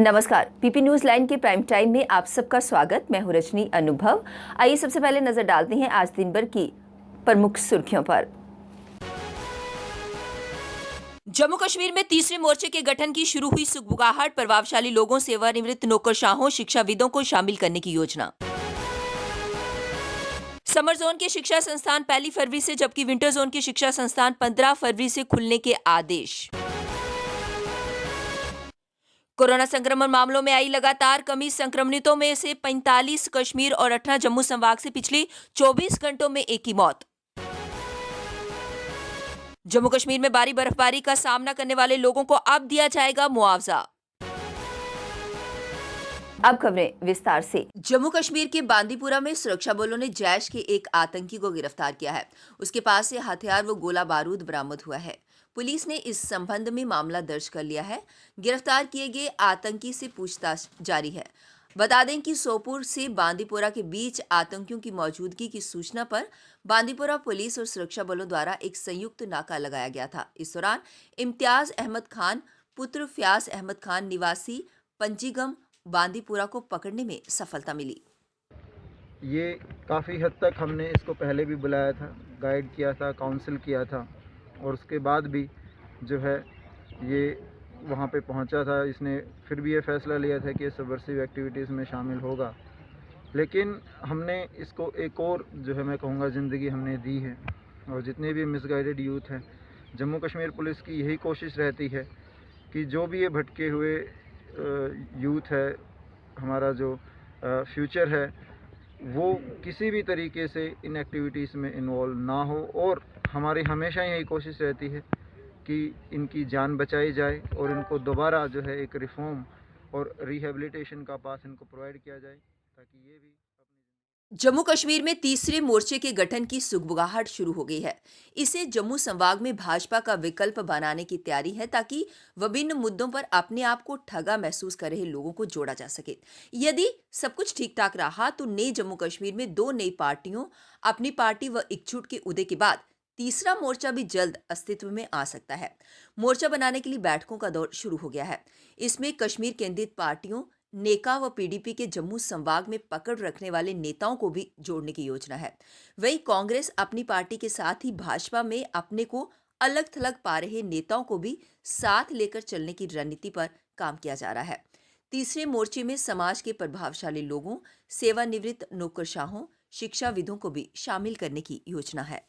नमस्कार, PP news line के prime time में आप सबका स्वागत। मैं हूं रजनी अनुभव। आइए सबसे पहले नजर डालते हैं आज दिन भर की प्रमुख सुर्खियों पर। जम्मू कश्मीर में तीसरे मोर्चे के गठन की शुरू हुई सुगबुगाहट। प्रभावशाली लोगों, सेवानिवृत्त नौकरशाहों, शिक्षाविदों को शामिल करने की योजना। समर जोन के शिक्षा संस्थान 1 फरवरी से, जबकि विंटर जोन के शिक्षा संस्थान 15 फरवरी से खुलने के आदेश। कोरोना संक्रमण मामलों में आई लगातार कमी। संक्रमितों में से 45 कश्मीर और 18 जम्मू संभाग से पिछले 24 घंटों में एक की मौत। जम्मू कश्मीर में भारी बर्फबारी का सामना करने वाले लोगों को अब दिया जाएगा मुआवजा। अब खबरें विस्तार से। जम्मू कश्मीर के बांदीपुरा में सुरक्षा बलों ने जैश के एक आतंकी को गिरफ्तार किया है। उसके पास से हथियार व गोला बारूद बरामद हुआ है। पुलिस ने इस संबंध में मामला दर्ज कर लिया है। गिरफ्तार किए गए आतंकी से पूछताछ जारी है। बता दें कि सोपुर से बांदीपुरा के बीच आतंकियों की मौजूदगी की सूचना पर बांदीपुरा पुलिस और सुरक्षा बलों द्वारा एक संयुक्त नाका लगाया गया था। इस दौरान इम्तियाज अहमद खान पुत्र फ्याज अहमद खान निवासी पंजीगम बांदीपुरा को पकड़ने में सफलता मिली। ये काफ़ी हद तक हमने इसको पहले भी बुलाया था, गाइड किया था, काउंसिल किया था और उसके बाद भी जो है ये वहाँ पे पहुँचा था। इसने फिर भी ये फ़ैसला लिया था कि ये सबवर्सिव एक्टिविटीज़ में शामिल होगा, लेकिन हमने इसको एक और जो है मैं कहूँगा ज़िंदगी हमने दी है। और जितने भी मिसगाइडेड यूथ हैं, जम्मू कश्मीर पुलिस की यही कोशिश रहती है कि जो भी ये भटके हुए यूथ है, हमारा जो फ्यूचर है, वो किसी भी तरीके से इन एक्टिविटीज़ में इन्वॉल्व ना हो। और हमारी हमेशा यही कोशिश रहती है कि इनकी जान बचाई जाए और इनको दोबारा जो है एक रिफॉर्म और रिहेबिलिटेशन का पास इनको प्रोवाइड किया जाए, ताकि ये भी जम्मू कश्मीर में तीसरे मोर्चे के गठन की सुगबुगाहट शुरू हो गई है। इसे जम्मू संभाग में भाजपा का विकल्प बनाने की तैयारी है, ताकि विभिन्न मुद्दों पर अपने आप को ठगा महसूस कर रहे लोगों को जोड़ा जा सके। यदि सब कुछ ठीक ठाक रहा तो नए जम्मू कश्मीर में 2 नई पार्टियों, अपनी पार्टी व इच्छुट के उदय के बाद तीसरा मोर्चा भी जल्द अस्तित्व में आ सकता है। मोर्चा बनाने के लिए बैठकों का दौर शुरू हो गया है। इसमें कश्मीर केंद्रित पार्टियों, नेका व पीडीपी के जम्मू संभाग में पकड़ रखने वाले नेताओं को भी जोड़ने की योजना है। वहीं कांग्रेस अपनी पार्टी के साथ ही भाजपा में अपने को अलग थलग पा रहे नेताओं को भी साथ लेकर चलने की रणनीति पर काम किया जा रहा है। तीसरे मोर्चे में समाज के प्रभावशाली लोगों, सेवानिवृत्त नौकरशाहों, शिक्षाविदों को भी शामिल करने की योजना है।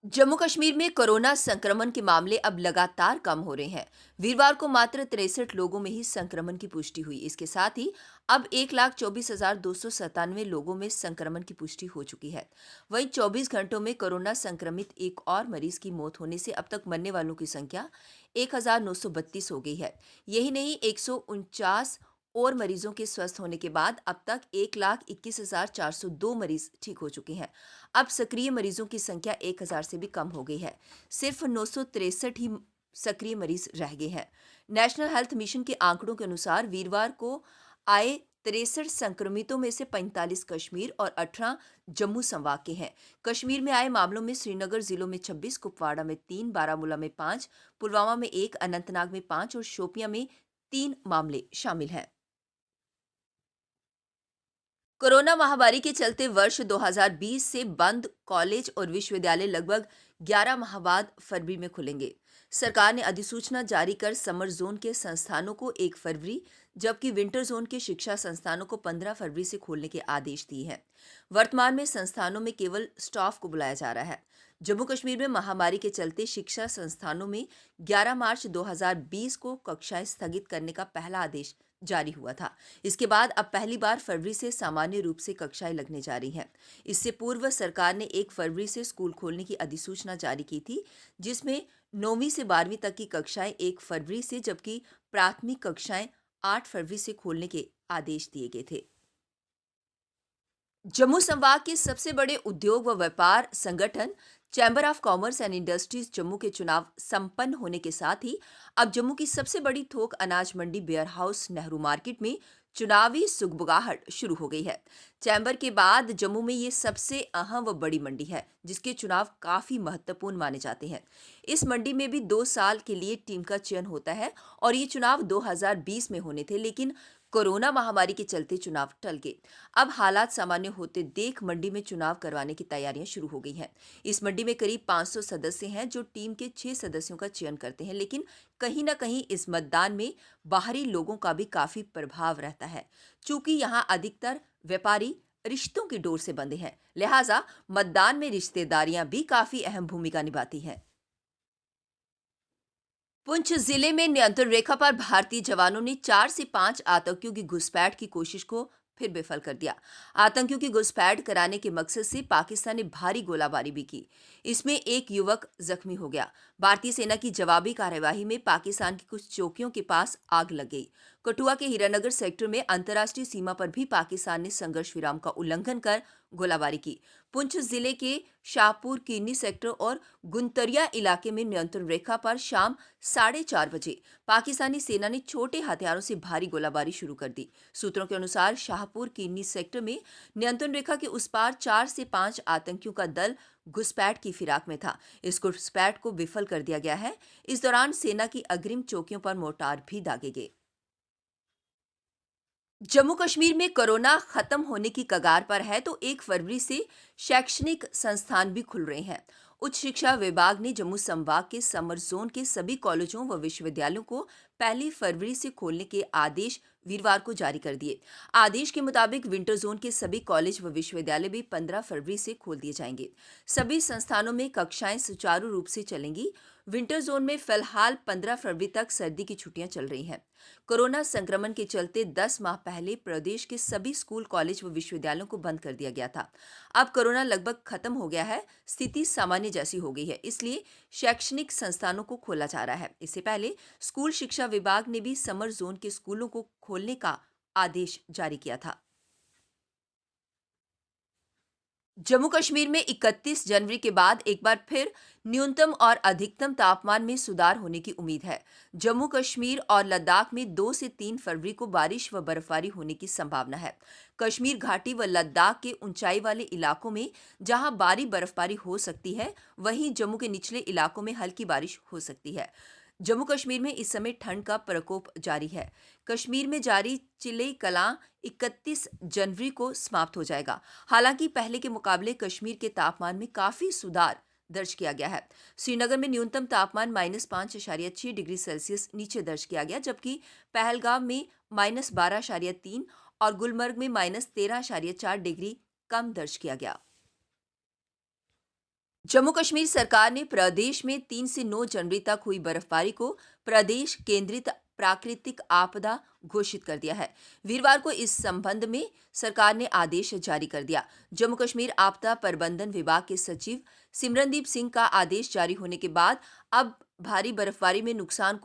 जम्मू कश्मीर में कोरोना संक्रमण के मामले अब लगातार कम हो रहे हैं। वीरवार को मात्र 63 लोगों में ही संक्रमण की पुष्टि हुई। इसके साथ ही अब 1,24,297 लोगों में संक्रमण की पुष्टि हो चुकी है। वहीं 24 घंटों में कोरोना संक्रमित एक और मरीज की मौत होने से अब तक मरने वालों की संख्या 1,932 हो गई है। यही नहीं, 149 और मरीजों के स्वस्थ होने के बाद अब तक 1,21,402 मरीज ठीक हो चुके हैं। अब सक्रिय मरीजों की संख्या 1,000 से भी कम हो गई है। सिर्फ 963 ही सक्रिय मरीज रह गए हैं। नेशनल हेल्थ मिशन के आंकड़ों के अनुसार वीरवार को आए 63 संक्रमितों में से 45 कश्मीर और 18 जम्मू संभाग के हैं। कश्मीर में आए मामलों में श्रीनगर जिलों में 26, कुपवाड़ा में 3, बारामूला में 5, पुलवामा में 1, अनंतनाग में 5 और शोपियां में 3 मामले शामिल हैं। कोरोना महामारी के चलते वर्ष 2020 से बंद कॉलेज और विश्वविद्यालय लगभग 11 माह बाद फरवरी में खुलेंगे। सरकार ने अधिसूचना जारी कर समर जोन के संस्थानों को 1 फरवरी, जबकि विंटर जोन के शिक्षा संस्थानों को 15 फरवरी से खोलने के आदेश दिए हैं। वर्तमान में संस्थानों में केवल स्टाफ को बुलाया जा रहा है। जम्मू कश्मीर में महामारी के चलते शिक्षा संस्थानों में 11 मार्च 2020 को कक्षाएं स्थगित करने का पहला आदेश जारी हुआ था। इसके बाद अब पहली बार फरवरी से सामान्य रूप से कक्षाएं लगने जा रही हैं। इससे पूर्व सरकार ने 1 फरवरी से स्कूल खोलने की अधिसूचना जारी की थी, जिसमें 9वीं से 12वीं तक की कक्षाएं 1 फरवरी से, जबकि प्राथमिक कक्षाएं 8 फरवरी से खोलने के आदेश दिए गए थे। जम्मू संभाग के सबसे बड़े उद्योग व व्यापार संगठन chamber of commerce and industries Jammu के चुनाव संपन्न होने के साथ ही अब जम्मू की सबसे बड़ी थोक अनाज मंडी बेयर हाउस नेहरू मार्केट में चुनावी सुगबुगाहट शुरू हो गई है। चैम्बर के बाद जम्मू में ये सबसे अहम व बड़ी मंडी है, जिसके चुनाव काफी महत्वपूर्ण माने जाते हैं। इस मंडी में भी 2 साल के लिए टीम का चयन होता है और ये चुनाव 2020 में होने थे, लेकिन कोरोना महामारी के चलते चुनाव टल गए। अब हालात सामान्य होते देख मंडी में चुनाव करवाने की तैयारियां शुरू हो गई हैं। इस मंडी में करीब 500 सदस्य हैं जो टीम के 6 सदस्यों का चयन करते हैं, लेकिन कहीं ना कहीं इस मतदान में बाहरी लोगों का भी काफी प्रभाव रहता है। चूंकि यहाँ अधिकतर व्यापारी रिश्तों की डोर से बंधे हैं, लिहाजा मतदान में रिश्तेदारियां भी काफी अहम भूमिका निभाती हैं। पुंछ जिले में नियंत्रण रेखा पर भारतीय जवानों ने 4 से 5 आतंकियों की घुसपैठ की कोशिश को फिर विफल कर दिया। आतंकियों की घुसपैठ कराने के मकसद से पाकिस्तान ने भारी गोलाबारी भी की। इसमें एक युवक जख्मी हो गया। भारतीय सेना की जवाबी कार्यवाही में पाकिस्तान की कुछ चौकियों के पास आग लग गई। कठुआ के हीरानगर सेक्टर में अंतर्राष्ट्रीय सीमा पर भी पाकिस्तान ने संघर्ष विराम का उल्लंघन कर गोलाबारी की। पुंछ जिले के शाहपुर कीनी सेक्टर और गुंतरिया इलाके में नियंत्रण रेखा पर शाम 4:30 बजे पाकिस्तानी सेना ने छोटे हथियारों से भारी गोलाबारी शुरू कर दी। सूत्रों के अनुसार शाहपुर कीनी सेक्टर में नियंत्रण रेखा के उस पार 4 से 5 आतंकियों का दल घुसपैठ की फिराक में था। इस घुसपैठ को विफल कर दिया गया है। इस दौरान सेना की अग्रिम चौकियों पर मोर्टार भी दागे गए। जम्मू कश्मीर में कोरोना खत्म होने की कगार पर है तो 1 फरवरी से शैक्षणिक संस्थान भी खुल रहे हैं। उच्च शिक्षा विभाग ने जम्मू संभाग के समर जोन के सभी कॉलेजों व विश्वविद्यालयों को 1 फरवरी से खोलने के आदेश वीरवार को जारी कर दिए। आदेश के मुताबिक विंटर जोन के सभी कॉलेज व विश्वविद्यालय भी 15 फरवरी से खोल दिए जाएंगे। सभी संस्थानों में कक्षाएं सुचारू रूप से चलेंगी। विंटर जोन में फिलहाल 15 फरवरी तक सर्दी की छुट्टियां चल रही हैं। कोरोना संक्रमण के चलते 10 माह पहले प्रदेश के सभी स्कूल, कॉलेज व विश्वविद्यालयों को बंद कर दिया गया था। अब कोरोना लगभग खत्म हो गया है, स्थिति सामान्य जैसी हो गई है, इसलिए शैक्षणिक संस्थानों को खोला जा रहा है। इससे पहले स्कूल शिक्षा विभाग ने भी समर जोन के स्कूलों को खोलने का आदेश जारी किया था। जम्मू कश्मीर में 31 जनवरी के बाद एक बार फिर न्यूनतम और अधिकतम तापमान में सुधार होने की उम्मीद है। जम्मू कश्मीर और लद्दाख में 2 से 3 फरवरी को बारिश व बर्फबारी होने की संभावना है। कश्मीर घाटी व लद्दाख के ऊंचाई वाले इलाकों में जहां भारी बर्फबारी हो सकती है, वहीं जम्मू के निचले इलाकों में हल्की बारिश हो सकती है। जम्मू कश्मीर में इस समय ठंड का प्रकोप जारी है। कश्मीर में जारी चिले कलां 31 जनवरी को समाप्त हो जाएगा। हालांकि पहले के मुकाबले कश्मीर के तापमान में काफी सुधार दर्ज किया गया है। श्रीनगर में न्यूनतम तापमान -5.6 डिग्री सेल्सियस नीचे दर्ज किया गया, जबकि पहलगाम में -12.3 और गुलमर्ग में -13.4 डिग्री कम दर्ज किया गया। जम्मू कश्मीर सरकार ने प्रदेश में 3 से 9 जनवरी तक हुई बर्फबारी को प्रदेश केंद्रित प्राकृतिक आपदा घोषित कर दिया है। वीरवार को इस संबंध में सरकार ने आदेश जारी कर दिया। जम्मू कश्मीर आपदा प्रबंधन विभाग के सचिव सिमरनदीप सिंह का आदेश जारी होने के बाद अब भारी बर्फबारी में नुकसान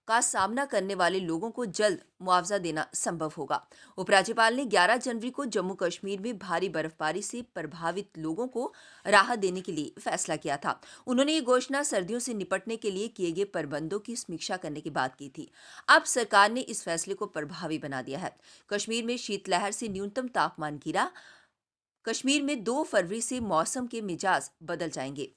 का सामना करने वाले लोगों को जल्द मुआवजा देना संभव होगा। उपराज्यपाल ने 11 जनवरी को जम्मू कश्मीर में भारी बर्फबारी से प्रभावित लोगों को राहत देने के लिए फैसला किया था। उन्होंने ये घोषणा सर्दियों से निपटने के लिए किए गए प्रबंधों की समीक्षा करने के बाद की थी। अब सरकार ने इस फैसले को प्रभावी बना दिया है। कश्मीर में शीतलहर से न्यूनतम तापमान गिरा। कश्मीर में 2 फरवरी से मौसम के मिजाज बदल जाएंगे।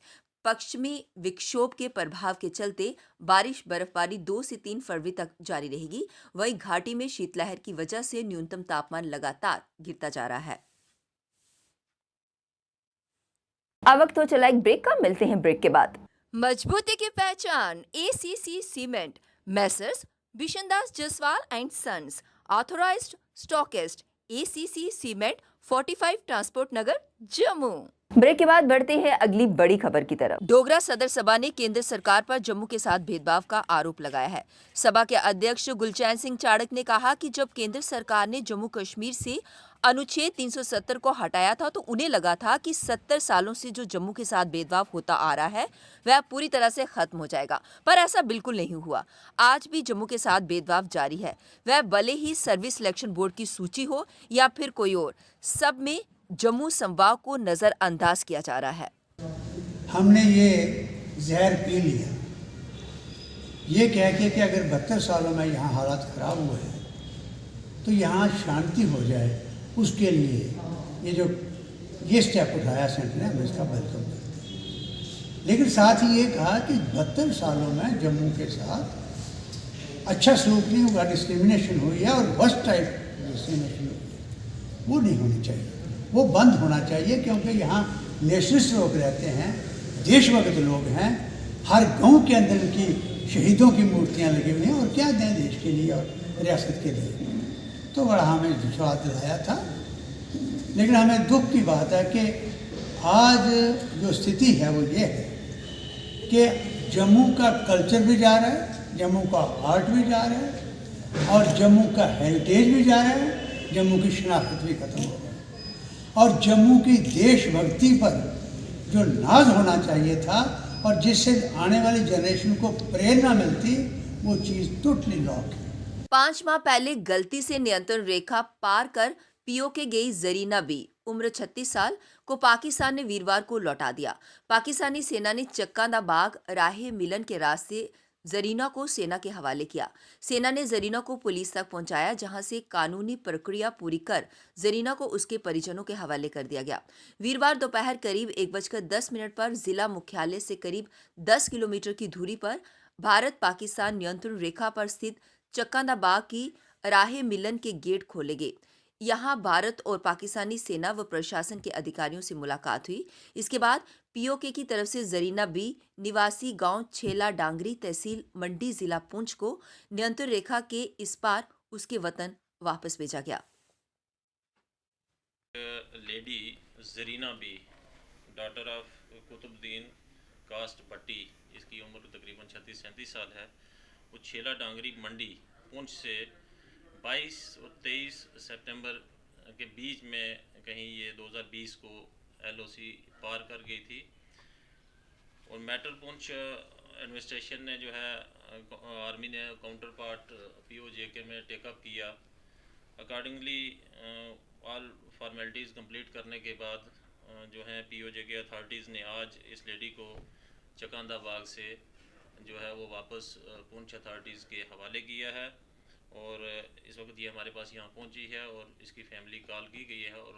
पश्चिमी विक्षोभ के प्रभाव के चलते बारिश बर्फबारी 2 से 3 फरवरी तक जारी रहेगी। वहीं घाटी में शीतलहर की वजह से न्यूनतम तापमान लगातार गिरता जा रहा है। अब वक्त हो चला एक ब्रेक का, मिलते हैं ब्रेक के बाद। मजबूती की पहचान ACC cement, Messrs Bishandas Jaswal and sons, authorised stockist, ACC cement, 45 transport Nagar, Jammu. Break के बाद बढ़ते हैं अगली बड़ी खबर की तरफ। डोगरा सदर सभा ने केंद्र सरकार पर जम्मू के साथ भेदभाव का आरोप लगाया है। सभा के अध्यक्ष गुलचैन सिंह चाड़क ने कहा कि जब केंद्र सरकार ने जम्मू कश्मीर से अनुच्छेद 370 को हटाया था तो उन्हें लगा था कि 70 सालों से जो जम्मू के साथ भेदभाव होता आ रहा है वह पूरी तरह से खत्म हो जाएगा, पर ऐसा बिल्कुल नहीं हुआ। आज भी जम्मू के साथ भेदभाव जारी है, वह भले ही सर्विस सिलेक्शन बोर्ड की सूची हो या फिर कोई और, सब में जम्मू संभाग को नजरअंदाज किया जा रहा है। हमने ये जहर पी लिया, ये कह के कि अगर 72 सालों में यहाँ हालात ख़राब हुए हैं तो यहाँ शांति हो जाए, उसके लिए ये स्टेप उठाया सेंटर ने, हम इसका वेलकम करते हैं। लेकिन साथ ही ये कहा कि 72 सालों में जम्मू के साथ अच्छा सलूक नहीं हुआ, डिस्क्रिमिनेशन हुई है और वर्स्ट टाइप डिस्क्रिमिनेशन हुई है, वो नहीं होनी चाहिए, वो बंद होना चाहिए। क्योंकि यहाँ नेशनलिस्ट लोग रहते हैं, देशभक्त लोग हैं, हर गांव के अंदर उनकी शहीदों की मूर्तियाँ लगी हुई हैं, और क्या दें देश के लिए और रियासत के लिए। तो बड़ा हमें विश्वास दिलाया था। लेकिन हमें दुख की बात है कि आज जो स्थिति है वो ये है कि जम्मू का कल्चर भी जा रहा है, जम्मू का आर्ट भी जा रहा है, और जम्मू का हेरिटेज भी जा रहा है, जम्मू की शनाख्त भी खत्म हो गई। और जम्मू की देशभक्ति पर जो नाज होना चाहिए था और जिससे आने वाली जनरेशन को प्रेरणा मिलती, वो चीज़ टोटली लॉक है। 5 माह पहले गलती से नियंत्रण रेखा पार कर पीओके गई जरीना बी उम्र 36 साल को पाकिस्तान ने वीरवार को लौटा दिया। पाकिस्तानी सेना ने चक्का दा बाग राहे मिलन के रास्ते जरीना को सेना के हवाले किया। सेना ने जरीना को पुलिस तक पहुंचाया, जहां से कानूनी प्रक्रिया पूरी कर जरीना को उसके परिजनों के हवाले कर दिया गया। वीरवार दोपहर करीब 1:10 पर जिला मुख्यालय से करीब 10 किलोमीटर की दूरी पर भारत पाकिस्तान नियंत्रण रेखा पर स्थित चक्का दा बाग की राहे मिलन के गेट खोले गए। यहां भारत और पाकिस्तानी सेना व प्रशासन के अधिकारियों से मुलाकात हुई। इसके बाद पीओके की तरफ से जरीना बी निवासी गांव छेला डांगरी तहसील मंडी जिला पुंछ को नियंत्रण रेखा के इस पार उसके वतन वापस भेजा गया। Lady Zarina Bi daughter of Qutubuddin caste Bhatti, इसकी उम्र तकरीबन 36-37 साल है। वो छेला डांगरी मंडी पुंछ से 22 और 23 सितंबर के बीच में कहीं ये 2020 को एलओसी पार कर गई थी। और मेटल पुंछ एडमिनिस्ट्रेशन ने जो है आर्मी ने काउंटर पार्ट पीओजेके में टेकअप किया। अकॉर्डिंगली ऑल फॉर्मेलिटीज़ कंप्लीट करने के बाद जो है पीओजेके अथॉरिटीज़ ने आज इस लेडी को चकांदा बाग से जो है वो वापस पुंछ अथॉरिटीज़ के हवाले किया है। और इस वक्त ये हमारे पास यहाँ पहुँची है और इसकी फैमिली कॉल की गई है और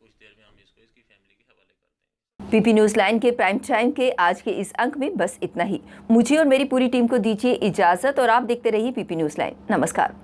कुछ देर में हम इसको इसकी फैमिली के हवाले कर देंगे। पीपी न्यूज़ लाइन के प्राइम टाइम के आज के इस अंक में बस इतना ही। मुझे और मेरी पूरी टीम को दीजिए इजाजत और आप देखते रहिए पीपी न्यूज़ लाइन। नमस्कार।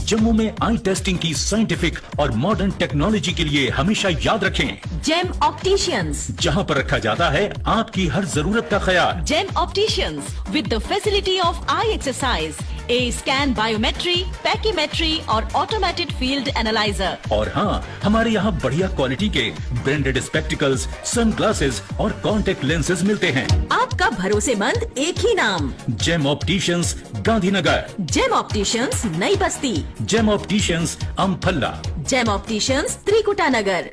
जम्मू में आई टेस्टिंग की साइंटिफिक और मॉडर्न टेक्नोलॉजी के लिए हमेशा याद रखें जेम ऑप्टिशियंस, जहां पर रखा जाता है आपकी हर जरूरत का ख्याल। Gem opticians with the facility of eye exercise, A scan, biometry, pachymetry और ऑटोमेटेड फील्ड एनालाइजर। और हाँ, हमारे यहाँ बढ़िया क्वालिटी के ब्रांडेड स्पेक्टिकल्स, सनग्लासेस और कॉन्टेक्ट लेंसेज मिलते हैं। आपका भरोसेमंद एक ही नाम, Gem opticians, Gandhinagar. Gem opticians, Nai Basti. Gem opticians, Amphala. Gem opticians, Trikuta नगर।